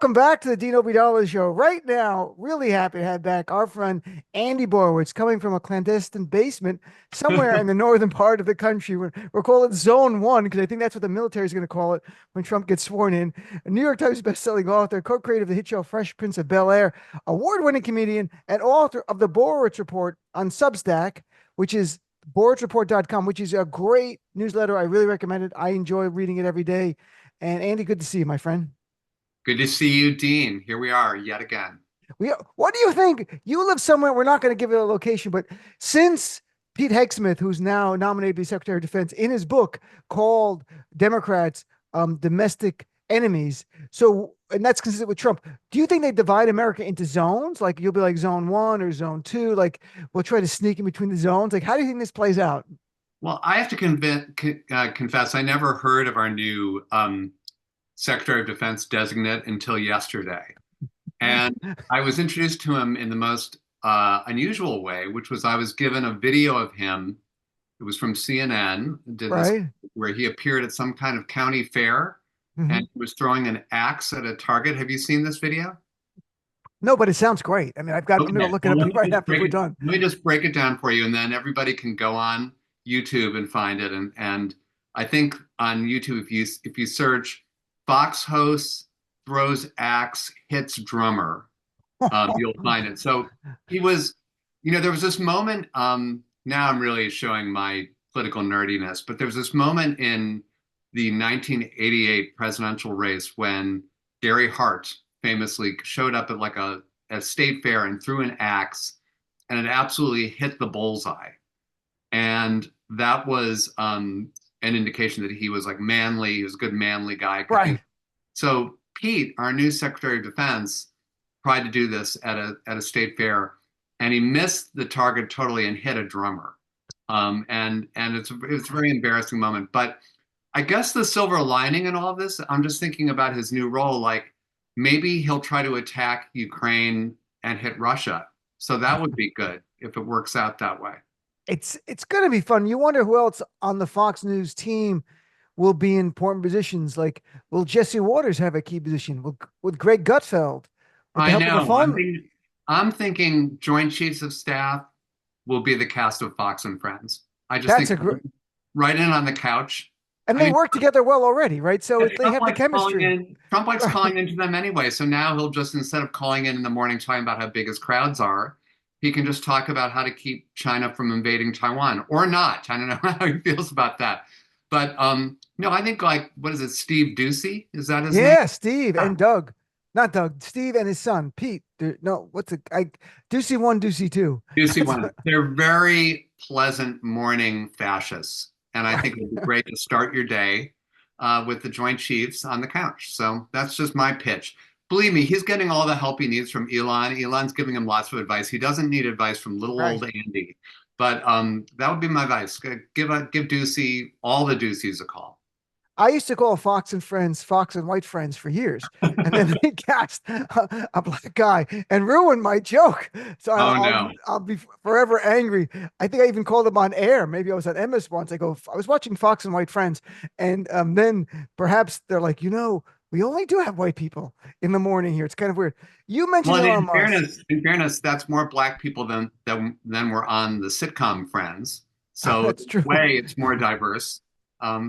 Welcome back to the Dean Obeidallah Show. Right now, really happy to have back our friend Andy Borowitz, coming from a clandestine basement somewhere in the northern part of the country. We're calling it Zone 1 because I think that's what the military is going to call it when Trump gets sworn in. A New York Times bestselling author, co-creator of the hit show Fresh Prince of Bel-Air, award-winning comedian, and author of the Borowitz Report on Substack, which is borowitzreport.com, which is a great newsletter. I really recommend it. I enjoy reading it every day. And Andy, good to see you, my friend. Good to see you, Dean. Here we are yet again. What do you think? You live somewhere, we're not going to give it a location, but since Pete Hegseth, who's now nominated to be Secretary of Defense, in his book called Democrats Domestic Enemies, and that's consistent with Trump, do you think they divide America into zones? Like you'll be like zone 1 or zone 2, like we'll try to sneak in between the zones. Like, how do you think this plays out? Well, I have to confess, I never heard of our new Secretary of Defense designate until yesterday. And I was introduced to him in the most unusual way, which was I was given a video of him. It was from CNN, did this Right? where he appeared at some kind of county fair and Mhm. he was throwing an axe at a target. Have you seen this video? No, but it sounds great. I mean, I'm going to Okay. look it Well, up right after we're done. let me just break it down for you, and then everybody can go on YouTube and find it. And I think on YouTube, if you search Fox host throws axe hits drummer, you'll find it. So he was, there was this moment. Now I'm really showing my political nerdiness, but there was this moment in the 1988 presidential race when Gary Hart famously showed up at like a state fair and threw an axe, and it absolutely hit the bullseye. And that was an indication that he was like manly. He was a good manly guy. Could do. Right. So Pete, our new Secretary of Defense, tried to do this at a state fair, and he missed the target totally and hit a drummer. And it's a very embarrassing moment. But I guess the silver lining in all of this, I'm just thinking about his new role. Like maybe he'll try to attack Ukraine and hit Russia. So that would be good if it works out that way. It's going to be fun. You wonder who else on the Fox News team will be in important positions. Like, will Jesse Waters have a key position? With Greg Gutfeld, with the I help of the know. phone? I'm thinking Joint Chiefs of Staff will be the cast of Fox and Friends. I just That's think a great, right in on the couch. and I they mean, work together well already, right? So they Trump have the likes calling chemistry. in. Trump likes Right. calling into them anyway. So now he'll just instead of calling in the morning talking about how big his crowds are, he can just talk about how to keep China from invading Taiwan or not. I don't know how he feels about that. But no, I think like what is it, Steve Ducey? Is that his name? Yeah, Steve Yeah. and Doug, not Doug, Steve and his son Pete. No, what's it? Ducey one, Ducey two. Ducey That's one. They're very pleasant morning fascists, and I think it would be great to start your day with the Joint Chiefs on the couch. So that's just my pitch. Believe me, he's getting all the help he needs from Elon. Elon's giving him lots of advice. He doesn't need advice from little right. old Andy. But that would be my advice. Give Ducey all the Duceys a call. I used to call Fox and Friends Fox and White Friends for years, and then they cast a black guy and ruined my joke. So Oh no. I'll be forever angry. I think I even called them on air. Maybe I was on MS once. I was watching Fox and White Friends, and then perhaps they're like, we only do have white people in the morning here. It's kind of weird. You mentioned Well, Elon Musk. in fairness, that's more black people than were on the sitcom Friends. So That's in true. a way, it's more diverse.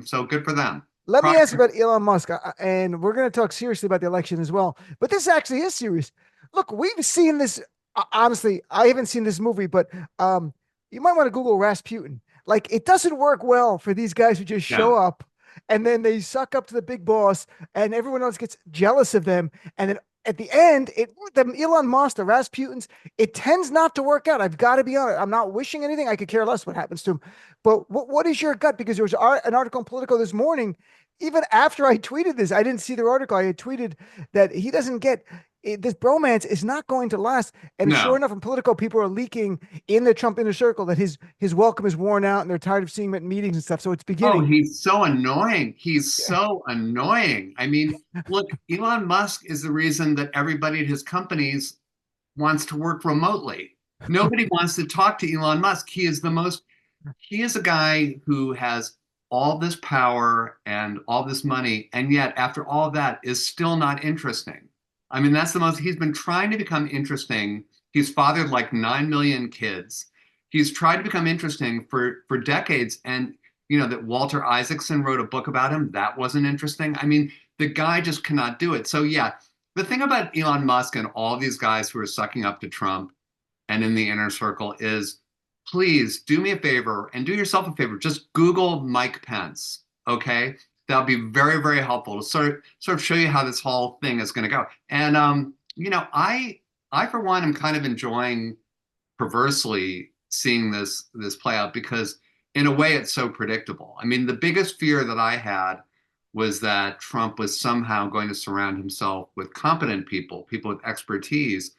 So good for them. Let me ask you Progress. about Elon Musk, and we're going to talk seriously about the election as well. But this actually is serious. Look, we've seen this. Honestly, I haven't seen this movie, but you might want to Google Rasputin. Like, it doesn't work well for these guys who just show No. up and then they suck up to the big boss, and everyone else gets jealous of them. And then at the end, the Elon Musk, the Rasputins, it tends not to work out. I've got to be honest. I'm not wishing anything. I could care less what happens to him. But what is your gut? Because there was an article in Politico this morning. Even after I tweeted this, I didn't see the article. I had tweeted that he doesn't get this bromance is not going to last. And sure No. enough, in Politico, people are leaking in the Trump inner circle that his welcome is worn out and they're tired of seeing him at meetings and stuff. So it's Oh, beginning. he's so annoying. He's Yeah. so annoying. I mean, look, Elon Musk is the reason that everybody at his companies wants to work remotely. Nobody wants to talk to Elon Musk. He is a guy who has all this power and all this money, and yet after all that is still not interesting. I mean, that's the most, he's been trying to become interesting. He's fathered like 9 million kids. He's tried to become interesting for decades. And, that Walter Isaacson wrote a book about him, that wasn't interesting. I mean, the guy just cannot do it. So, yeah, the thing about Elon Musk and all these guys who are sucking up to Trump and in the inner circle is please do me a favor and do yourself a favor. Just Google Mike Pence, okay? That'll be very, very helpful to sort of show you how this whole thing is going to go. And I for one am kind of enjoying perversely seeing this play out because in a way it's so predictable. I mean, the biggest fear that I had was that Trump was somehow going to surround himself with competent people, people with expertise.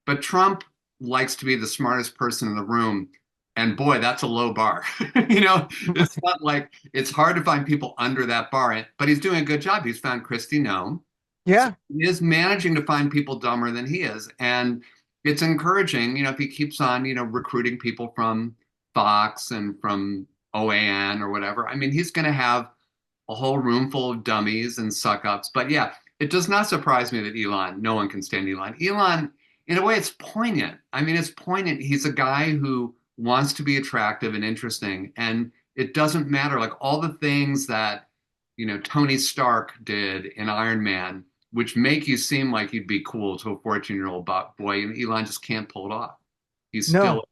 But Trump likes to be the smartest person in the room. And boy, that's a low bar. It's not like it's hard to find people under that bar, but he's doing a good job. He's found Kristi Noem. So Yeah. he is managing to find people dumber than he is. And it's encouraging, if he keeps on, recruiting people from Fox and from OAN or whatever. I mean, he's going to have a whole room full of dummies and suck ups. But yeah, it does not surprise me that no one can stand Elon. Elon, in a way, it's poignant. I mean, it's poignant. He's a guy who wants to be attractive and interesting. And it doesn't matter, like all the things that, Tony Stark did in Iron Man, which make you seem like you'd be cool to a 14-year-old boy, and Elon just can't pull it off. He's No. still,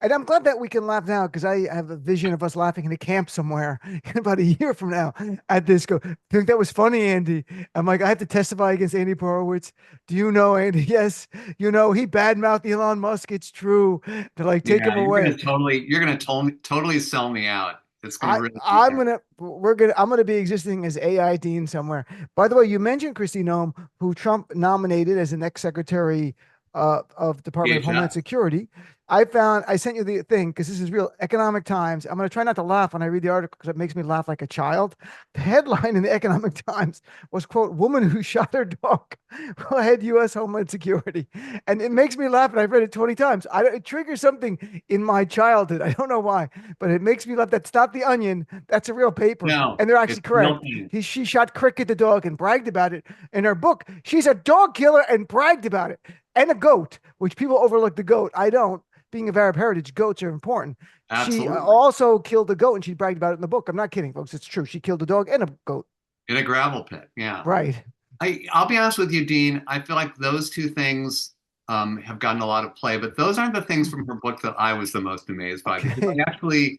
And I'm glad that we can laugh now because I have a vision of us laughing in a camp somewhere in about a year from now at this. Go, think that was funny, Andy. I'm like, I have to testify against Andy Borowitz. Do you know, Andy? Yes, he badmouthed Elon Musk. It's true. To like take him yeah, away. you're gonna totally sell me out. It's gonna I really be I'm gonna I'm gonna be existing as AI Dean somewhere. By the way, you mentioned Kristi Noem, who Trump nominated as the next Secretary of Department of Homeland DHS. Security. I sent you the thing because this is real Economic Times. I'm gonna try not to laugh when I read the article because it makes me laugh like a child. The headline in the Economic Times was quote Woman who shot her dog will head U.S. Homeland Security, and it makes me laugh. And I've read it 20 times. It triggers something in my childhood. I don't know why, but it makes me laugh. That's not the Onion. That's a real paper. No, And they're actually it's real correct. thing. She shot Cricket the dog and bragged about it in her book. She's a dog killer and bragged about it. And a goat, which people overlook the goat. I don't. Being of Arab heritage, goats are important. She Absolutely. also killed a goat and she bragged about it in the book. I'm not kidding, folks. It's true. She killed a dog and a goat. In a gravel pit. Yeah. Right. I'll be honest with you, Dean. I feel like those two things have gotten a lot of play, but those aren't the things from her book that I was the most amazed by because Okay.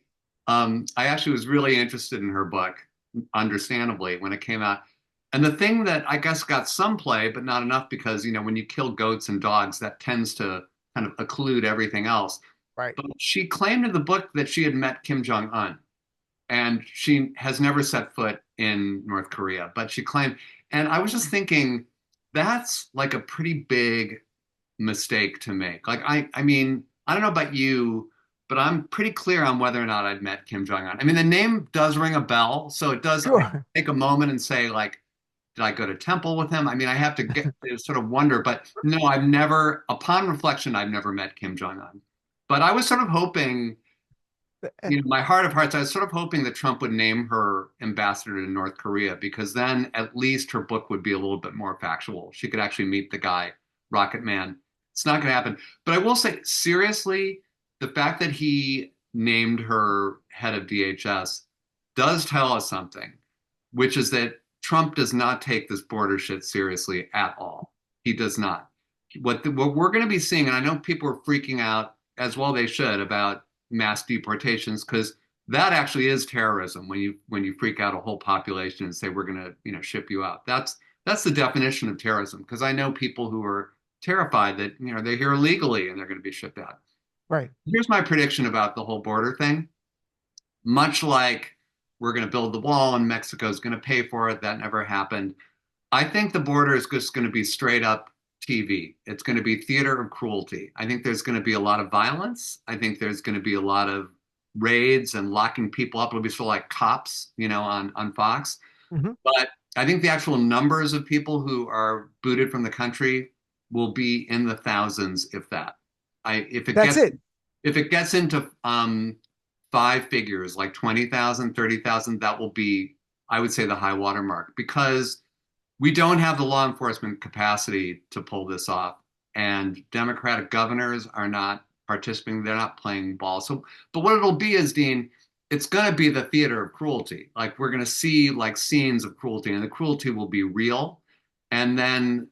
I actually was really interested in her book, understandably, when it came out. And the thing that I guess got some play, but not enough because, when you kill goats and dogs, that tends to kind of occlude everything else. Right. But she claimed in the book that she had met Kim Jong-un, and she has never set foot in North Korea, but she claimed, and I was just thinking, that's like a pretty big mistake to make. Like, I mean, I don't know about you, but I'm pretty clear on whether or not I'd met Kim Jong-un. I mean, the name does ring a bell, so it does. I Sure. take a moment and say, like, did I go to temple with him? I mean, I have to get to sort of wonder, but no, I've never, upon reflection, I've never met Kim Jong-un. But I was sort of hoping, my heart of hearts, I was sort of hoping that Trump would name her ambassador to North Korea because then at least her book would be a little bit more factual. She could actually meet the guy, Rocket Man. It's not going to happen. But I will say, seriously, the fact that he named her head of DHS does tell us something, which is that Trump does not take this border shit seriously at all. He does not. What we're going to be seeing, and I know people are freaking out as well they should about mass deportations because that actually is terrorism when you freak out a whole population and say we're going to ship you out. That's the definition of terrorism because I know people who are terrified that they're here illegally and they're going to be shipped out. Right. Here's my prediction about the whole border thing. Much like we're going to build the wall and Mexico's going to pay for it, that never happened. I think the border is just going to be straight up TV. It's going to be theater of cruelty. I think there's going to be a lot of violence. I think there's going to be a lot of raids and locking people up. It'll be sort of like Cops, on Fox. Hmm. But I think the actual numbers of people who are booted from the country will be in the thousands, if that. I That's it. if it gets into five figures, like 20,000, 30,000, that will be, I would say, the high water mark because we don't have the law enforcement capacity to pull this off. And Democratic governors are not participating. They're not playing ball. So, but what it'll be is, Dean, it's going to be the theater of cruelty. Like we're going to see like scenes of cruelty, and the cruelty will be real. And then,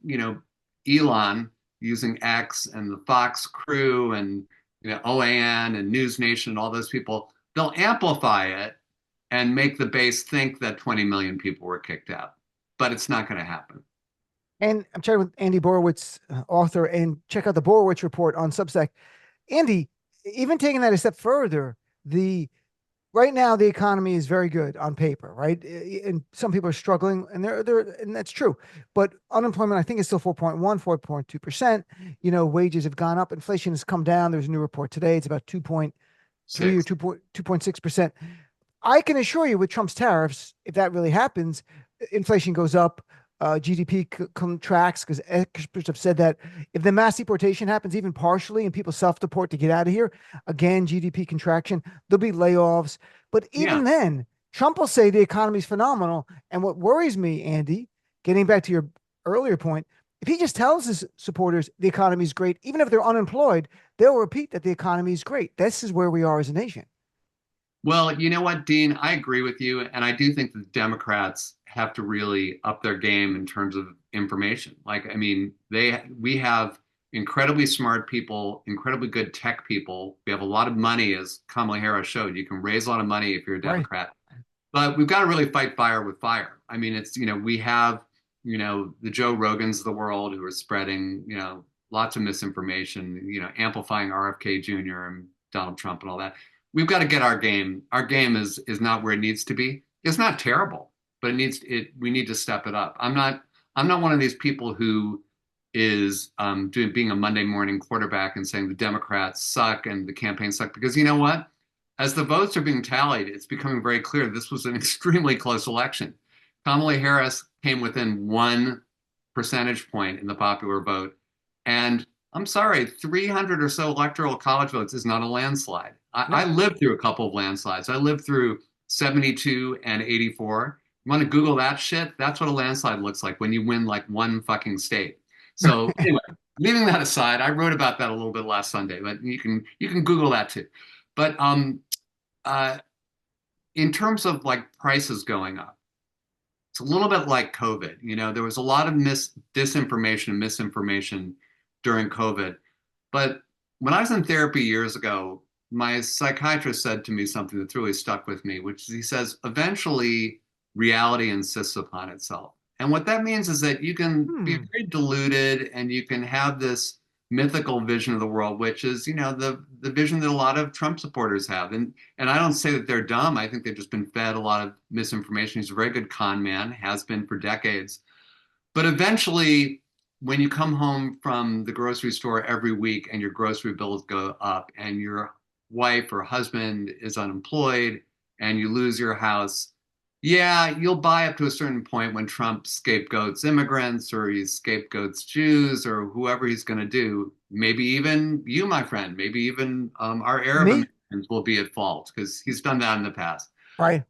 Elon using X and the Fox crew and OAN and News Nation and all those people, they'll amplify it and make the base think that 20 million people were kicked out. But it's not going to happen. And I'm chatting with Andy Borowitz, author, and check out the Borowitz report on Substack. Andy, even taking that a step further, the right now the economy is very good on paper, right? And some people are struggling, and and that's true. But unemployment, I think, is still 4.1, 4.2%. Wages have gone up, inflation has come down. There's a new report today; it's about 2.3 or 2.6%. I can assure you, with Trump's tariffs, if that really happens, inflation goes up. GDP contracts because experts have said that if the mass deportation happens even partially and people self-deport to get out of here, again, GDP contraction, there'll be layoffs. But Yeah. even then, Trump will say the economy is phenomenal. And what worries me, Andy, getting back to your earlier point, if he just tells his supporters the economy is great, even if they're unemployed, they'll repeat that the economy is great. This is where we are as a nation. Well, you know what, Dean? I agree with you. And I do think the Democrats have to really up their game in terms of information. Like, I mean, we have incredibly smart people, incredibly good tech people. We have a lot of money, as Kamala Harris showed. You can raise a lot of money if you're a Right. Democrat. But we've got to really fight fire with fire. I mean, we have, the Joe Rogans of the world who are spreading, lots of misinformation, amplifying RFK Jr. and Donald Trump and all that. We've got to get our game. Our game is not where it needs to be. It's not terrible, but we need to step it up. I'm not one of these people who is being a Monday morning quarterback and saying the Democrats suck and the campaign suck, because you know what? As the votes are being tallied, it's becoming very clear this was an extremely close election. Kamala Harris came within 1 percentage point in the popular vote. And I'm sorry, 300 or so electoral college votes is not a landslide. I No. lived through a couple of landslides. I lived through 72 and 84. You want to Google that shit? That's what a landslide looks like when you win like one fucking state. So anyway, leaving that aside, I wrote about that a little bit last Sunday, but you can Google that too. But uh, in terms of like prices going up, it's a little bit like COVID. There was a lot of disinformation and misinformation during COVID. But when I was in therapy years ago, my psychiatrist said to me something that's really stuck with me, which is he says, eventually reality insists upon itself. And what that means is that you can be Hmm. very deluded and you can have this mythical vision of the world, which is, the vision that a lot of Trump supporters have. And I don't say that they're dumb. I think they've just been fed a lot of misinformation. He's a very good con man, has been for decades. But eventually, when you come home from the grocery store every week and your grocery bills go up and your wife or husband is unemployed and you lose your house, yeah, you'll buy up to a certain point when Trump scapegoats immigrants or he scapegoats Jews or whoever he's going to do. Maybe even you, my friend, maybe even our Arab Me? Americans will be at fault because he's done that in the past. Right.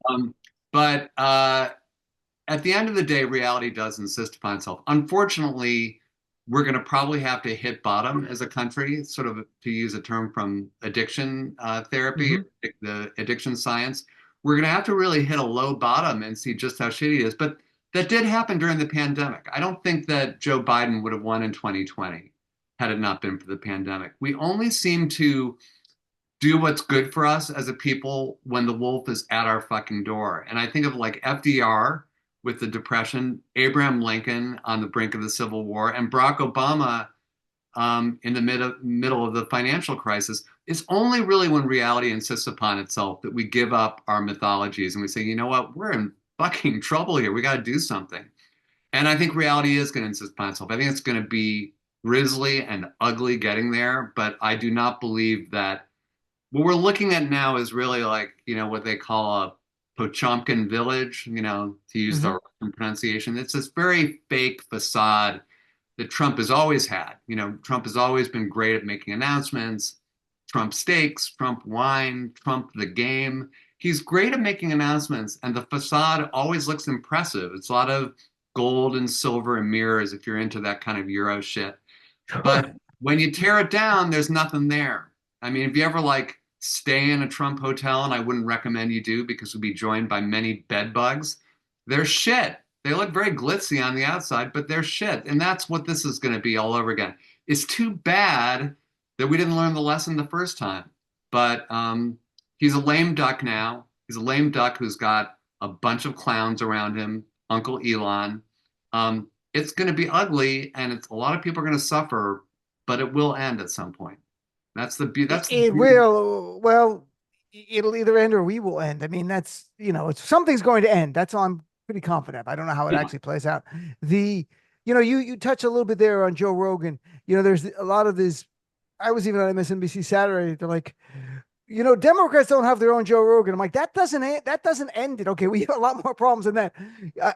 But at the end of the day, reality does insist upon itself. Unfortunately, we're going to probably have to hit bottom as a country, sort of to use a term from addiction therapy, Hmm. the addiction science. We're going to have to really hit a low bottom and see just how shitty it is. But that did happen during the pandemic. I don't think that Joe Biden would have won in 2020 had it not been for the pandemic. We only seem to do what's good for us as a people when the wolf is at our fucking door. And I think of like FDR with the Depression, Abraham Lincoln on the brink of the Civil War, and Barack Obama in the middle of the financial crisis. It's only really when reality insists upon itself that we give up our mythologies and we say, you know what, we're in fucking trouble here. We got to do something. And I think reality is going to insist upon itself. I think it's going to be grisly and ugly getting there, but I do not believe that what we're looking at now is really like, what they call a Pochomkin village, to use the Hmm. Russian pronunciation. It's this very fake facade that Trump has always had. Trump has always been great at making announcements. Trump steaks, Trump wine, Trump the game. He's great at making announcements, and the facade always looks impressive. It's a lot of gold and silver and mirrors if you're into that kind of Euro shit. But when you tear it down, there's nothing there. I mean, if you ever like stay in a Trump hotel, and I wouldn't recommend you do because we'll be joined by many bed bugs, they're shit. They look very glitzy on the outside, but they're shit. And that's what this is going to be all over again. It's too bad that we didn't learn the lesson the first time. But he's a lame duck now. He's a lame duck who's got a bunch of clowns around him, Uncle Elon. It's going to be ugly, and it's a lot of people are going to suffer, but it will end at some point. That's the It beauty. will. Well, it'll either end or we will end. I mean, that's, it's something's going to end. That's all I'm pretty confident of. I don't know how it Yeah, actually plays out. The, you touch a little bit there on Joe Rogan. There's a lot of this. I was even on MSNBC Saturday. They're like, Democrats don't have their own Joe Rogan. I'm like, that doesn't end it. Okay, we have a lot more problems than that.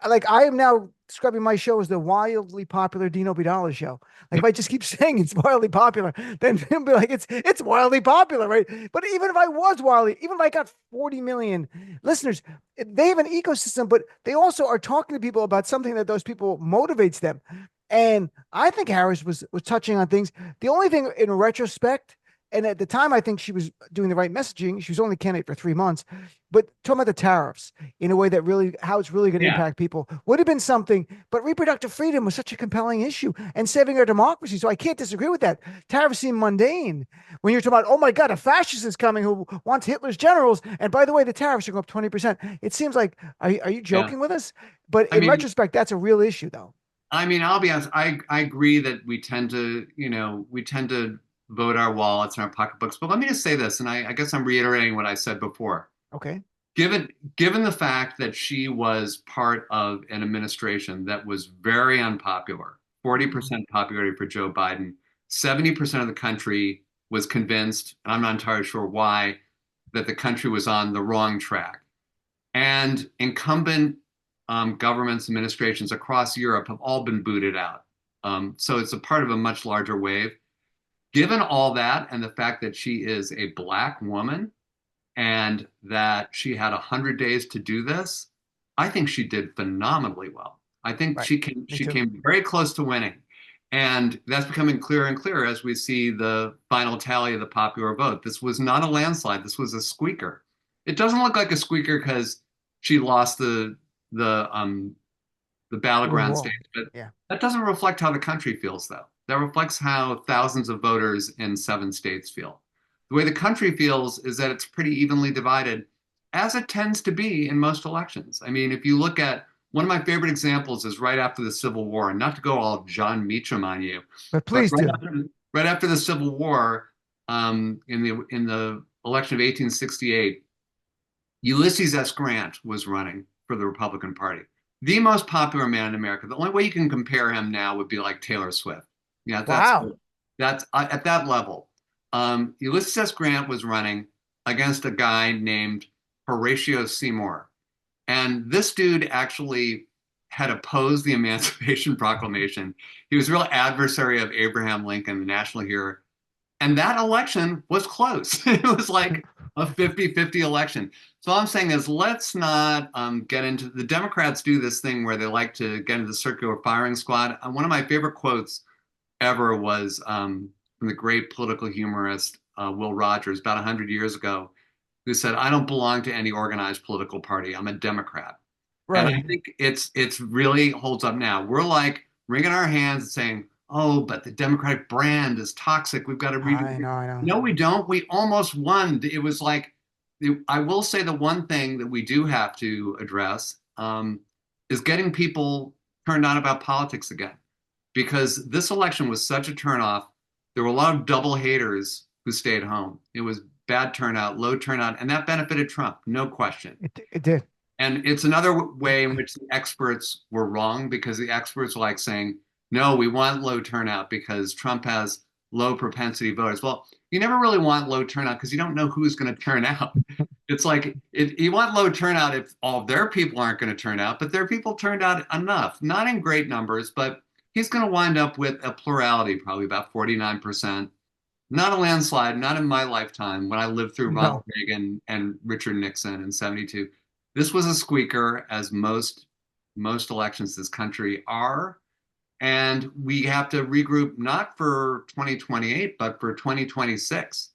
Like, I am now describing my show as the wildly popular Dean Obeidallah show. Like, if I just keep saying it's wildly popular, then they'll be like, it's wildly popular, right? But even if I was wildly, even if I got 40 million listeners, they have an ecosystem, but they also are talking to people about something that those people motivates them. And I think Harris was touching on things. The only thing in retrospect, and at the time, I think she was doing the right messaging. She was only candidate for 3 months, but talking about the tariffs in a way that really, how it's really going to yeah, impact people would have been something. But reproductive freedom was such a compelling issue and saving our democracy. So I can't disagree with that. Tariffs seem mundane when you're talking about, oh my God, a fascist is coming who wants Hitler's generals. And by the way, the tariffs are going up 20%. It seems like, are you yeah. joking with us? But I in mean, retrospect, that's a real issue, though. I'll be honest. I agree that we tend to vote our wallets and our pocketbooks. But let me just say this, and I guess I'm reiterating what I said before. Okay. Given given the fact that she was part of an administration that was very unpopular, Mhm. 40% popularity for Joe Biden, 70% of the country was convinced, and I'm not entirely sure why, that the country was on the wrong track. And incumbent governments, administrations across Europe have all been booted out. So it's a part of a much larger wave. Given all that and the fact that she is a Black woman and that she had 100 days to do this, I think she did phenomenally well. I think Right. Me she too. came very close to winning. And that's becoming clearer and clearer as we see the final tally of the popular vote. This was not a landslide. This was a squeaker. It doesn't look like a squeaker because she lost the battleground Overall. states, but Yeah. that doesn't reflect how the country feels, though. That reflects how thousands of voters in 7 states feel. The way the country feels is that it's pretty evenly divided, as it tends to be in most elections. I mean, if you look at one of my favorite examples is right after the Civil War, and not to go all John Meacham on you, But but please do. right after the Civil War, in the election of 1868, Ulysses S. Grant was running for the Republican Party, the most popular man in America. The only way you can compare him now would be like Taylor Swift. Yeah, Wow. that's at that level. Ulysses S. Grant was running against a guy named Horatio Seymour, and this dude actually had opposed the Emancipation Proclamation. He was a real adversary of Abraham Lincoln, the national hero, and that election was close. It was like a 50-50 election. So all I'm saying is let's not get into the Democrats do this thing where they like to get into the circular firing squad. One of my favorite quotes ever was from the great political humorist Will Rogers about 100 years ago, who said, "I don't belong to any organized political party. I'm a Democrat." And I Right. think it's really holds up now. We're like wringing our hands and saying, "Oh, but the Democratic brand is toxic. We've got to redo." I know. I know. No, we don't. We almost won. It was like, I will say the one thing that we do have to address is getting people turned on about politics again, because this election was such a turnoff. There were a lot of double haters who stayed home. It was bad turnout, low turnout, and that benefited Trump, no question. It did. And it's another way in which the experts were wrong, because the experts like saying, no, we want low turnout because Trump has low propensity voters. Well, you never really want low turnout because you don't know who's going to turn out. It's like you want low turnout if all of their people aren't going to turn out, but their people turned out enough, not in great numbers, but he's going to wind up with a plurality, probably about 49%. Not a landslide, not in my lifetime when I lived through Ronald No. Reagan and Richard Nixon in 72. This was a squeaker, as most most elections this country are. And we have to regroup not for 2028, but for 2026,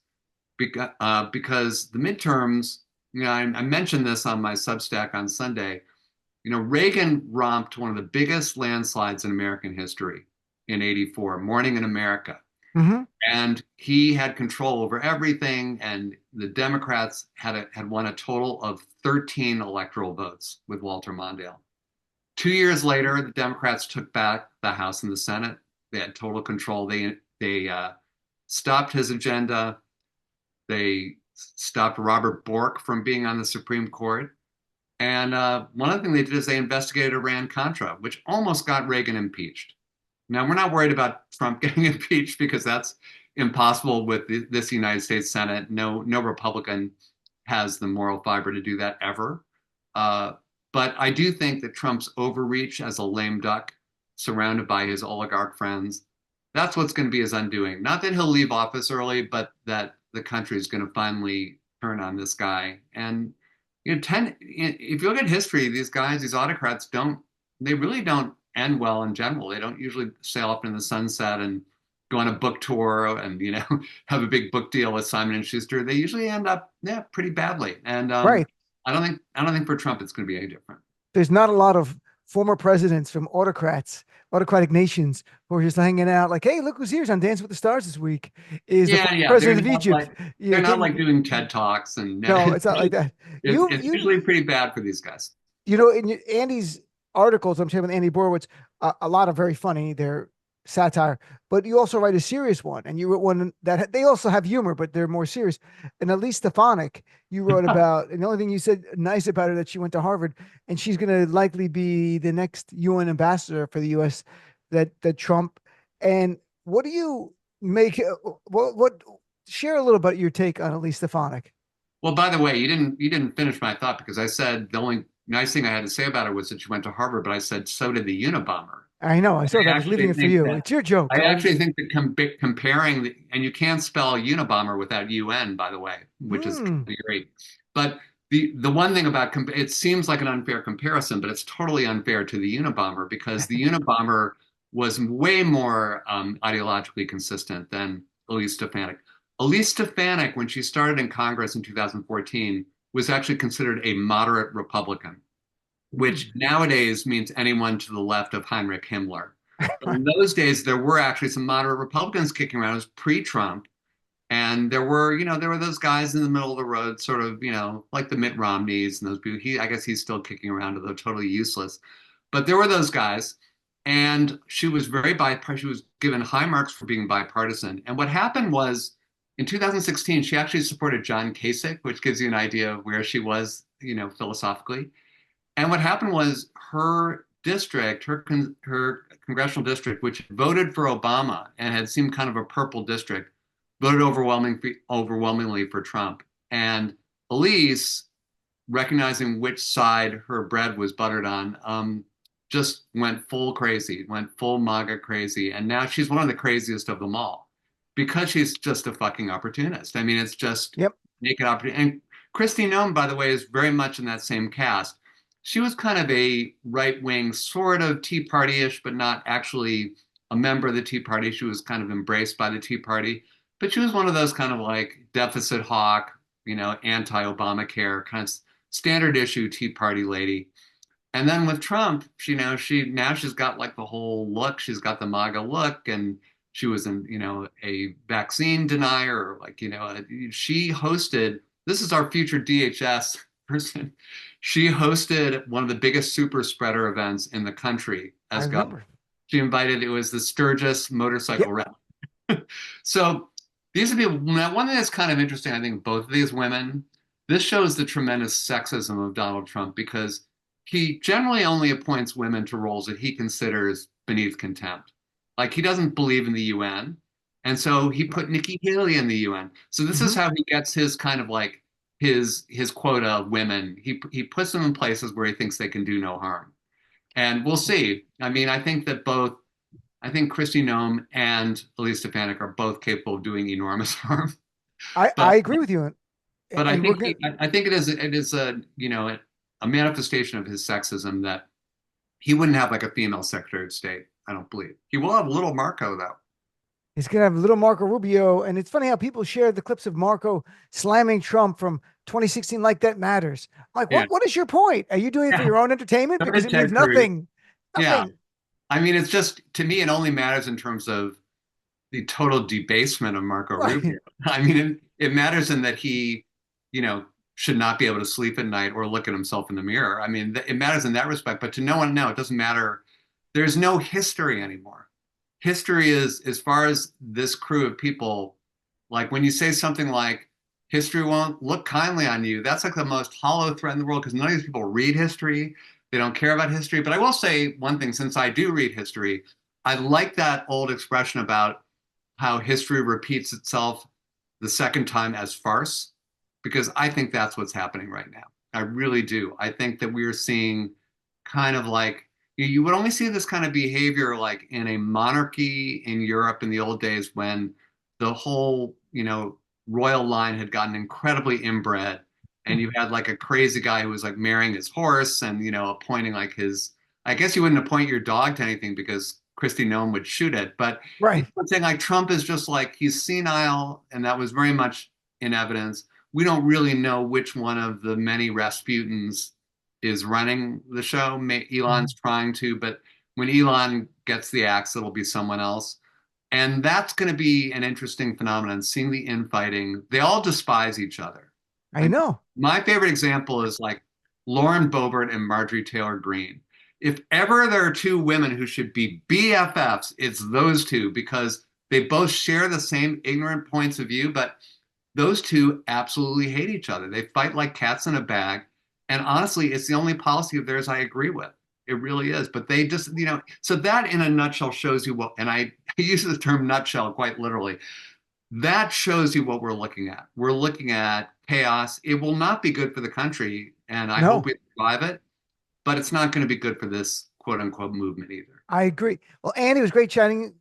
because the midterms, I mentioned this on my Substack on Sunday. Reagan romped one of the biggest landslides in American history in '84, Morning in America. Hmm. And he had control over everything. And the Democrats had won a total of 13 electoral votes with Walter Mondale. 2 years later, the Democrats took back the House and the Senate. They had total control. They stopped his agenda. They stopped Robert Bork from being on the Supreme Court. And one other thing they did is they investigated Iran-Contra, which almost got Reagan impeached. Now, we're not worried about Trump getting impeached because that's impossible with this United States Senate. No Republican has the moral fiber to do that ever. Uh, but I do think that Trump's overreach as a lame duck, surrounded by his oligarch friends, that's what's going to be his undoing. Not that he'll leave office early, but that the country is going to finally turn on this guy. And if you look at history, these guys, these autocrats, they really don't end well in general. They don't usually sail up in the sunset and go on a book tour and have a big book deal with Simon and Schuster. They usually end up, yeah, pretty badly. And Right. I don't think for Trump it's going to be any different. There's not a lot of former presidents from autocratic nations who are just hanging out like, hey, look who's here's on Dance with the Stars this week is the Yeah, former yeah, president of Egypt. they're Yeah, not like getting doing TED Talks, and no, it's not like that. it's You it's you usually pretty bad for these guys. In Andy's articles, I'm talking with Andy Borowitz, a lot of very funny. They're satire, but you also write a serious one, and you wrote one that they also have humor, but they're more serious. And Elise Stefanik, you wrote about, and the only thing you said nice about her that she went to Harvard, and she's going to likely be the next UN ambassador for the U.S. That Trump. And what do you make? What share a little about your take on Elise Stefanik? Well, by the way, you didn't finish my thought because I said the only nice thing I had to say about her was that she went to Harvard, but I said so did the Unabomber. I know. I saw I that. I was leaving actually it for think you. that It's your joke. I actually think that comparing and you can't spell Unabomber without UN, by the way, which is Hmm. great. But the one thing about it seems like an unfair comparison, but it's totally unfair to the Unabomber because the Unabomber was way more ideologically consistent than Elise Stefanik. Elise Stefanik, when she started in Congress in 2014, was actually considered a moderate Republican, which nowadays means anyone to the left of Heinrich Himmler. But in those days, there were actually some moderate Republicans kicking around. It was pre-Trump, and there were those guys in the middle of the road, sort of, like the Mitt Romneys and those people. I guess he's still kicking around, although totally useless. But there were those guys, and she was very bipartisan. She was given high marks for being bipartisan. And what happened was, in 2016, she actually supported John Kasich, which gives you an idea of where she was, philosophically. And what happened was her district, her congressional district, which voted for Obama and had seemed kind of a purple district, voted overwhelmingly for Trump. And Elise, recognizing which side her bread was buttered on, just went full crazy, went full MAGA crazy. And now she's one of the craziest of them all because she's just a fucking opportunist. I mean, it's just Yep. naked opportunity. And Kristi Noem, by the way, is very much in that same cast. She was kind of a right-wing, sort of Tea Party-ish, but not actually a member of the Tea Party. She was kind of embraced by the Tea Party, but she was one of those kind of like deficit hawk, anti-Obamacare kind of standard issue Tea Party lady. And then with Trump, she's got like the whole look. She's got the MAGA look, and she was a vaccine denier. Like she hosted. This is our future DHS person. She hosted one of the biggest super spreader events in the country I as governor. remember. It was the Sturgis motorcycle Yep. rally. So these would be now, one thing that's kind of interesting. I think both of these women. This shows the tremendous sexism of Donald Trump because he generally only appoints women to roles that he considers beneath contempt. Like he doesn't believe in the UN. And so he put Nikki Haley in the UN. So this is Hmm. how he gets his kind of like his quota of women. He puts them in places where he thinks they can do no harm. And we'll see. I mean, I think Kristi Noem and Elise Stefanik are both capable of doing enormous harm. I But agree with you, I and we're think gonna. I think it is a manifestation of his sexism that he wouldn't have like a female Secretary of State, I don't believe. He will have little Marco though. He's going to have little Marco Rubio. And it's funny how people share the clips of Marco slamming Trump from 2016 like that matters. I'm like, Yeah. what is your point? Are you doing it for Yeah. your own entertainment? Sorry, Because it means Ted Cruz. nothing. Yeah. Nothing. I mean, it's just, to me, it only matters in terms of the total debasement of Marco Right. Rubio. I mean, it matters in that he, you know, should not be able to sleep at night or look at himself in the mirror. I mean, it matters in that respect, but to no one, no, it doesn't matter. There's no history anymore. History is, as far as this crew of people, like when you say something like, history won't look kindly on you, that's like the most hollow threat in the world because none of these people read history. They don't care about history. But I will say one thing, since I do read history, I like that old expression about how history repeats itself the second time as farce, because I think that's what's happening right now. I really do. I think that we're seeing kind of like, you would only see this kind of behavior like in a monarchy in Europe in the old days when the whole, royal line had gotten incredibly inbred. And you had like a crazy guy who was like marrying his horse and, appointing like I guess you wouldn't appoint your dog to anything because Christy Nome would shoot it. But Right. I'm saying like Trump is just like, he's senile, and that was very much in evidence. We don't really know which one of the many Rasputins is running the show. Elon's trying to, but when Elon gets the axe, it'll be someone else. And that's going to be an interesting phenomenon, seeing the infighting. They all despise each other. I know. My favorite example is like Lauren Boebert and Marjorie Taylor Greene. If ever there are two women who should be BFFs, it's those two because they both share the same ignorant points of view, but those two absolutely hate each other. They fight like cats in a bag. And honestly, it's the only policy of theirs I agree with. It really is. But they just, so that in a nutshell shows you what, and I use the term nutshell quite literally. That shows you what we're looking at. We're looking at chaos. It will not be good for the country, and I hope No, we survive it, but it's not going to be good for this quote unquote movement either. I agree. Well, Andy, it was great chatting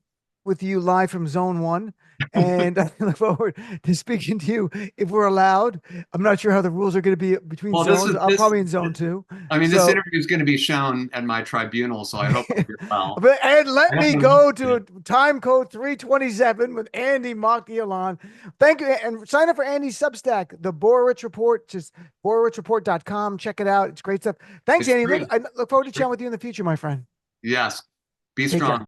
with you live from Zone One. And I look forward to speaking to you if we're allowed. I'm not sure how the rules are going to be between Well, this zones. is I'm this. probably in Zone Two. I mean, this So interview is going to be shown at my tribunal, so I hope it goes well. And let I have me to go listen to to it. time code 327 with Andy Borowitz. Thank you. And sign up for Andy's Substack, The Borowitz Report, just borowitzreport.com. Check it out. It's great stuff. Thanks, It's Andy. free. I look forward to It's free. chatting with you in the future, my friend. Yes. Be Take care. strong.